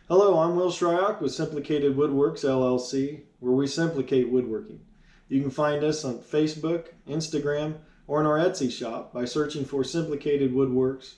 Hello, I'm Will Shryock with Simplicated Woodworks LLC, where we simplicate woodworking. You can find us on Facebook, Instagram, or in our Etsy shop by searching for Simplicated Woodworks.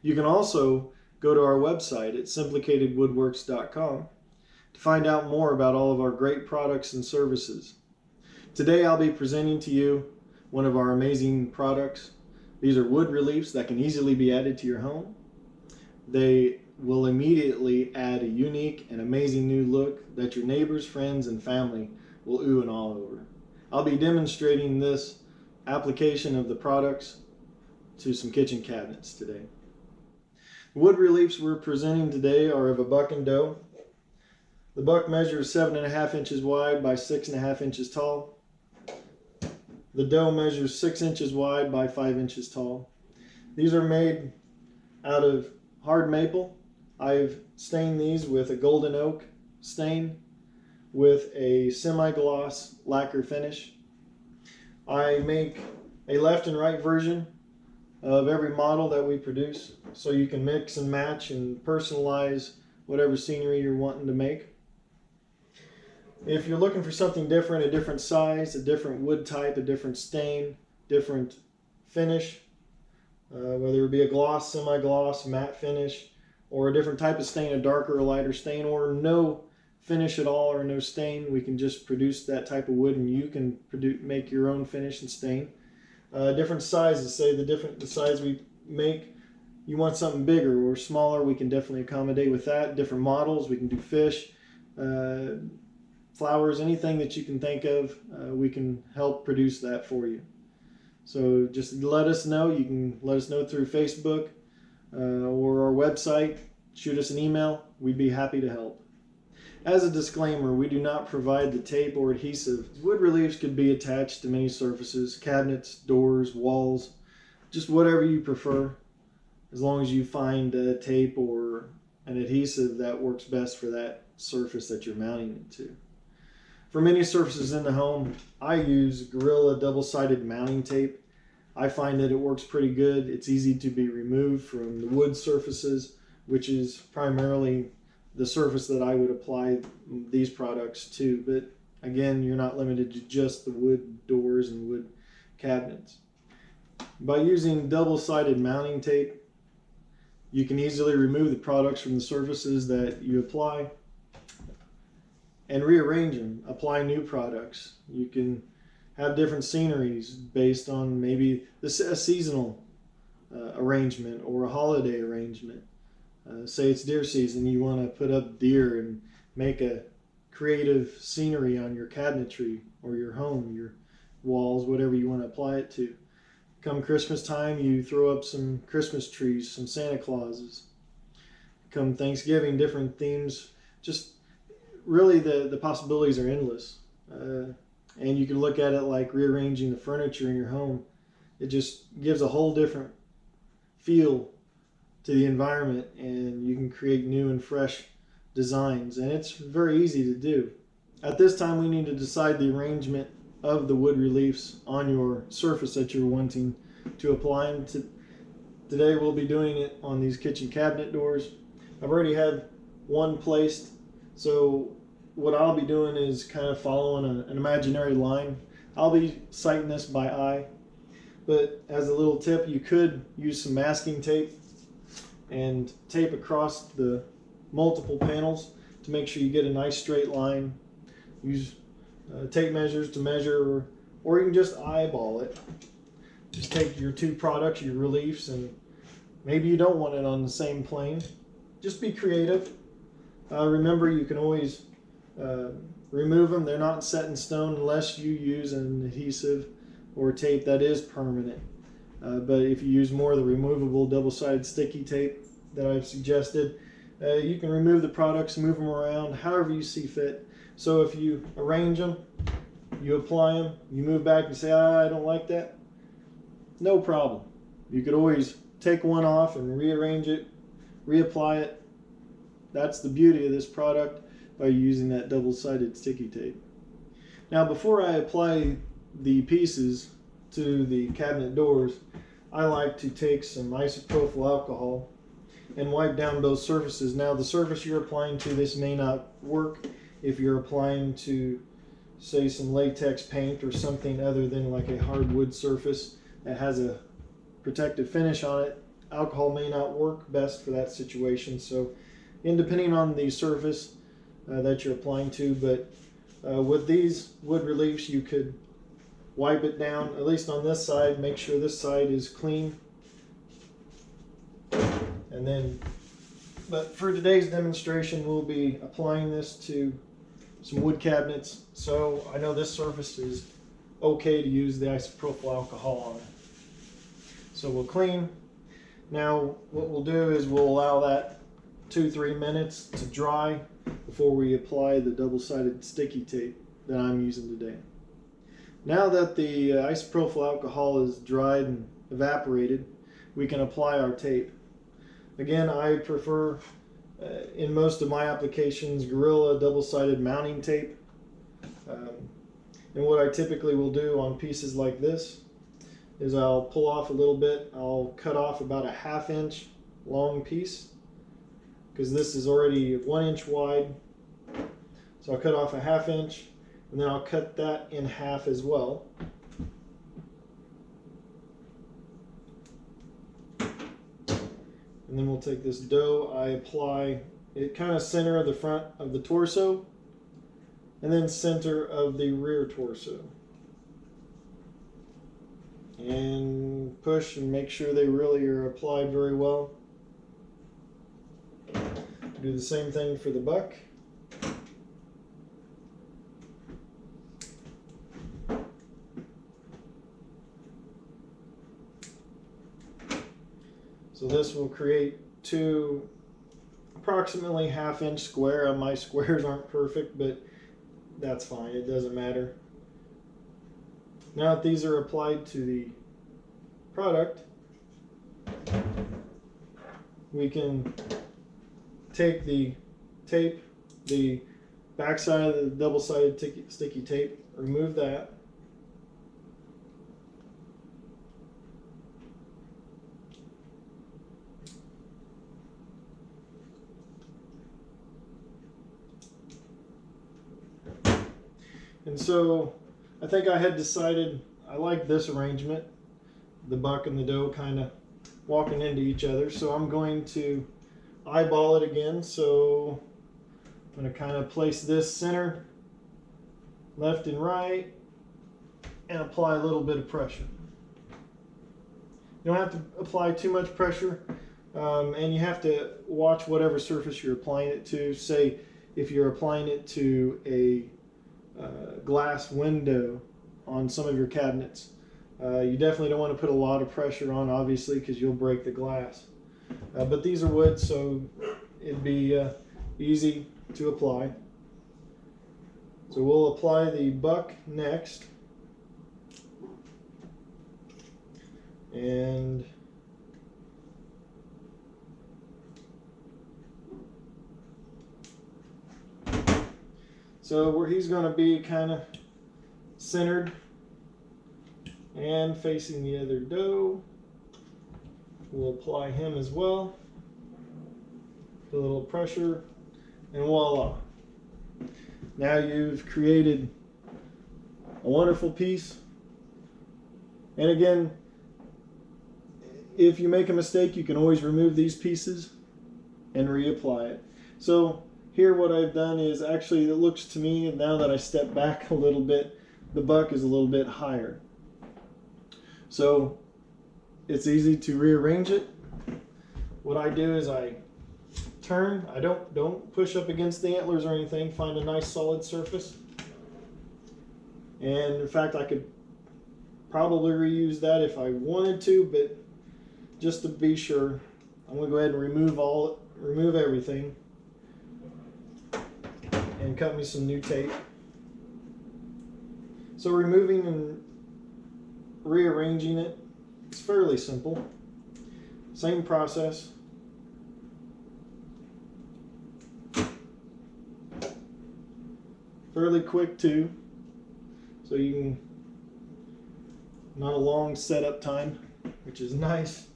You can also go to our website at simplicatedwoodworks.com to find out more about all of our great products and services. Today I'll be presenting to you one of our amazing products. These are wood reliefs that can easily be added to your home. They will immediately add a unique and amazing new look that your neighbors, friends, and family will ooh and all over. I'll be demonstrating this application of the products to some kitchen cabinets today. The wood reliefs we're presenting today are of a buck and doe. The buck measures 7.5 inches wide by 6.5 inches tall. The doe measures 6 inches wide by 5 inches tall. These are made out of hard maple. I've stained these with a golden oak stain with a semi-gloss lacquer finish. I make a left and right version of every model that we produce, so you can mix and match and personalize whatever scenery you're wanting to make. If you're looking for something different, a different size, a different wood type, a different stain, different finish, whether it be a gloss, semi-gloss, matte finish, or a different type of stain, a darker or lighter stain, or no finish at all or no stain, we can just produce that type of wood and you can make your own finish and stain. Different sizes, say the size we make, you want something bigger or smaller, we can definitely accommodate with that. Different models, we can do fish, flowers, anything that you can think of, we can help produce that for you. So just let us know. You can let us know through Facebook or our website. Shoot us an email. We'd be happy to help. As a disclaimer, we do not provide the tape or adhesive. Wood reliefs could be attached to many surfaces, cabinets, doors, walls, just whatever you prefer, as long as you find a tape or an adhesive that works best for that surface that you're mounting it to. For many surfaces in the home, I use Gorilla double-sided mounting tape. I find that it works pretty good. It's easy to be removed from the wood surfaces, which is primarily the surface that I would apply these products to. But again, you're not limited to just the wood doors and wood cabinets. By using double-sided mounting tape, you can easily remove the products from the surfaces that you apply and rearrange them, apply new products. You can have different sceneries based on maybe a seasonal arrangement or a holiday arrangement. Say it's deer season, you want to put up deer and make a creative scenery on your cabinetry or your home, your walls, whatever you want to apply it to. Come Christmas time, you throw up some Christmas trees, some Santa Clauses. Come Thanksgiving, different themes. Just really the possibilities are endless. And you can look at it like rearranging the furniture in your home. It just gives a whole different feel to the environment, and you can create new and fresh designs, and it's very easy to do. At this time, we need to decide the arrangement of the wood reliefs on your surface that you're wanting to apply them to. Today we'll be doing it on these kitchen cabinet doors. I've already had one placed, so what I'll be doing is kind of following an imaginary line. I'll be sighting this by eye, but as a little tip, you could use some masking tape and tape across the multiple panels to make sure you get a nice straight line. Use tape measures to measure, or you can just eyeball it. Just take your two products, your reliefs, and maybe you don't want it on the same plane. Just be creative. Remember, you can always remove them. They're not set in stone unless you use an adhesive or tape that is permanent. But if you use more of the removable double-sided sticky tape that I've suggested, you can remove the products, move them around however you see fit. So if you arrange them, you apply them, you move back and say, I don't like that, no problem. You could always take one off and rearrange it, reapply it. That's the beauty of this product by using that double-sided sticky tape. Now, before I apply the pieces to the cabinet doors, I like to take some isopropyl alcohol and wipe down both surfaces. Now the surface you're applying to, this may not work if you're applying to, say, some latex paint or something other than like a hardwood surface that has a protective finish on it. Alcohol may not work best for that situation, so depending on the surface that you're applying to. But with these wood reliefs, you could wipe it down, at least on this side, make sure this side is clean. And then, but for today's demonstration, we'll be applying this to some wood cabinets. So I know this surface is okay to use the isopropyl alcohol on it. So we'll clean. Now what we'll do is we'll allow that 2-3 minutes to dry before we apply the double-sided sticky tape that I'm using today. Now that the isopropyl alcohol is dried and evaporated, we can apply our tape. Again, I prefer, in most of my applications, Gorilla double-sided mounting tape. And what I typically will do on pieces like this is I'll pull off a little bit. I'll cut off about a 1/2 inch long piece, because this is already 1 inch wide. So I'll cut off a 1/2 inch, and then I'll cut that in half as well. And then we'll take this dough, I apply it kind of center of the front of the torso, and then center of the rear torso. And push and make sure they really are applied very well. Do the same thing for the buck. So this will create two approximately 1/2 inch square. My squares aren't perfect, but that's fine, it doesn't matter. Now that these are applied to the product, we can take the tape, the backside of the double-sided sticky tape, remove that. And so I think I had decided I like this arrangement, the buck and the dough kind of walking into each other. So I'm going to eyeball it again. So I'm going to kind of place this center, left and right, and apply a little bit of pressure. You don't have to apply too much pressure, and you have to watch whatever surface you're applying it to. Say if you're applying it to a glass window on some of your cabinets, you definitely don't want to put a lot of pressure on, obviously, because you'll break the glass. But these are wood, so it'd be easy to apply. So we'll apply the buck next, and so where he's going to be kind of centered and facing the other dough, we'll apply him as well. Put a little pressure, and voila. Now you've created a wonderful piece. And again, if you make a mistake, you can always remove these pieces and reapply it. So here what I've done is, actually it looks to me, now that I step back a little bit, the buck is a little bit higher. So it's easy to rearrange it. What I do is I turn, I don't push up against the antlers or anything, find a nice solid surface. And in fact, I could probably reuse that if I wanted to, but just to be sure, I'm going to go ahead and remove everything and cut me some new tape. So removing and rearranging it, it's fairly simple. Same process. Fairly quick too, so you can, not a long setup time, which is nice.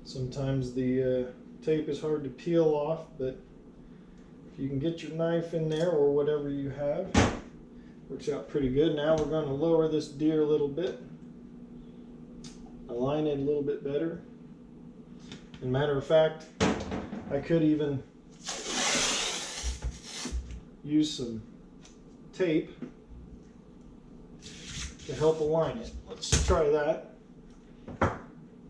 Sometimes the tape is hard to peel off, but if you can get your knife in there or whatever you have, works out pretty good. Now we're going to lower this deer a little bit, align it a little bit better. As a matter of fact, I could even use some tape to help align it. Let's try that.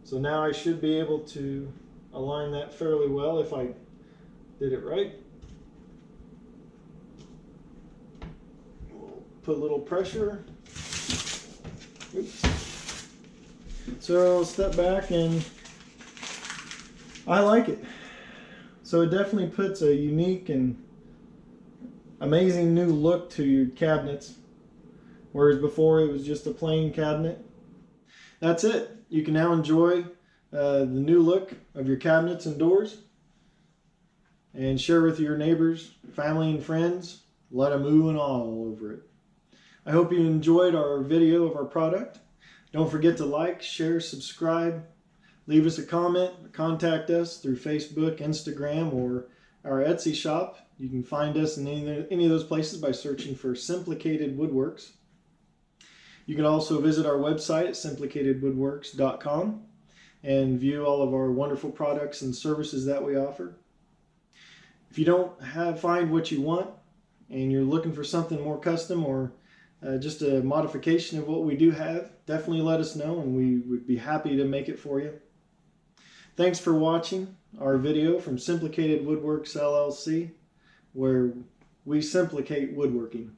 So now I should be able to align that fairly well if I did it right. We'll put a little pressure. Oops. So I'll step back, and I like it. So it definitely puts a unique and amazing new look to your cabinets, whereas before it was just a plain cabinet. That's it. You can now enjoy the new look of your cabinets and doors, and share with your neighbors, family, and friends. Let them ooh and ah all over it. I hope you enjoyed our video of our product. Don't forget to like, share, subscribe, leave us a comment, contact us through Facebook, Instagram, or our Etsy shop. You can find us in any of those places by searching for Simplicated Woodworks. You can also visit our website at simplicatedwoodworks.com and view all of our wonderful products and services that we offer. If you don't find what you want and you're looking for something more custom or just a modification of what we do have, definitely let us know and we would be happy to make it for you. Thanks for watching our video from Simplicated Woodworks LLC, where we simplicate woodworking.